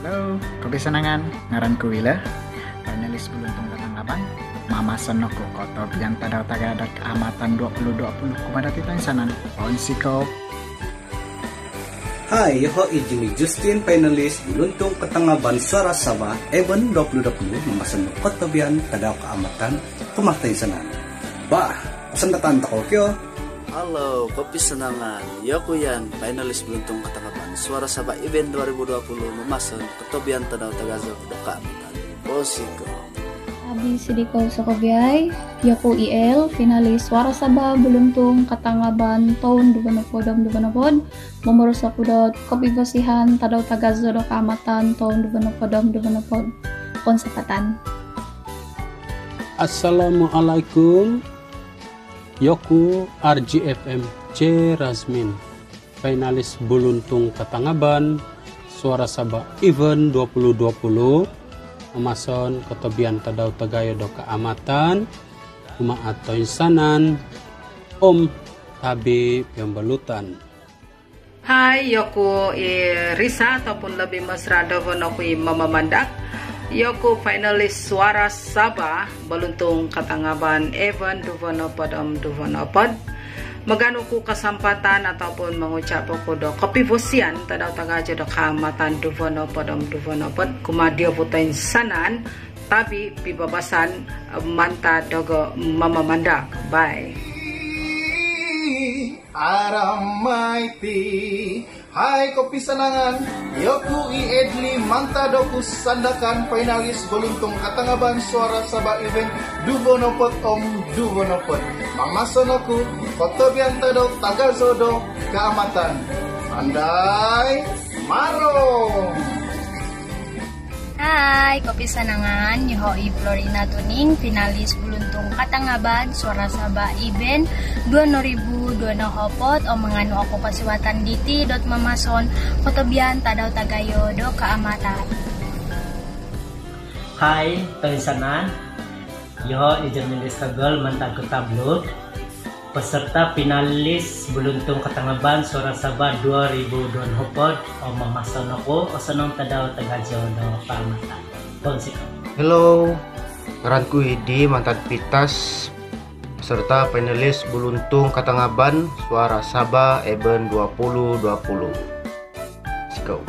Halo, kopi senangan, ngaranku Wila. Panelis Beluntung Ketanggaban. Mama Senoko Koto Biang Tadau Tagada Keamatan 2020 Kumadati Tansanan. Ponsiko. Hai, ho Jimmy Justin, panelis Beluntung Ketanggaban Suara Sabah Event 2020 Mama Senoko Koto Biang Tadau Keamatan Kumadati Tansanan. Bah, pesan datang Tokyo. Halo, kopi senangan. Yokuyan, panelis Beluntung Ketanggaban Suara Sabah Event 2020 memasan Ketobian Tadau Tagazo Doka Amitan. Posiko. Abi Sidiko Sokobiay, Yoku IL, finalis Suara Sabah Beluntung Ketanggaban tahun 2020 memerus akudot kopi basihan Tadau Tagazo Doka Amatan tahun 2020 Konsepatan. Assalamualaikum. Yoku RGFM C. Razmin, finalis Beluntung Ketanggaban Suara Sabah Event 2020 Amason Ketobian Tadau Tagayo Doka Amatan Uma atau Insanan Om Tabi Pembelutan. Hai, Yoku Risa ataupun lebih mesra Dovonoku Mama Mandak. Yoku finalis Suara Sabah Beluntung Ketanggaban Event Duvonopod Meganuku kesempatan ataupun mengucap pokodo kopi vosian Tadau Tagajo do Keamatan Duvonopod Kumadio Putain Sanan Tabi Pibabasan Manta Dogo Mama Mandak. Bye. Aramaiti. Hai kopi senangan, Yoku Edli Manta Dokus Sandakan, finalis Beluntung Ketanggaban Suara Sabah Event Duvonopod Duvonopod Mama Sonoku Kotobian Tadau Tagazodo Keamatan Andai Maro. Hai, kopi senangan, Yohoi Florina Tuning, finalis Beluntung Ketanggaban Suara Sabah Event 2020 Hopot Omenganu Aku Pasiwatan Diti dot Mamason Kotobian Tadau Tagayo do Keamatan. Hai, Tansanan, Yoho Ijamin Struggle Mantaku Tablut, peserta finalis Beluntung Ketanggaban Suara Sabah 2020 Hopot Mamason Aku Osanong Tadau Tagayo do Keamatan. Konsiko. Hello, ngaranku Hidi Mantan Pitas, peserta panelis Beluntung Ketanggaban Suara Sabah Event 2020. Let's go.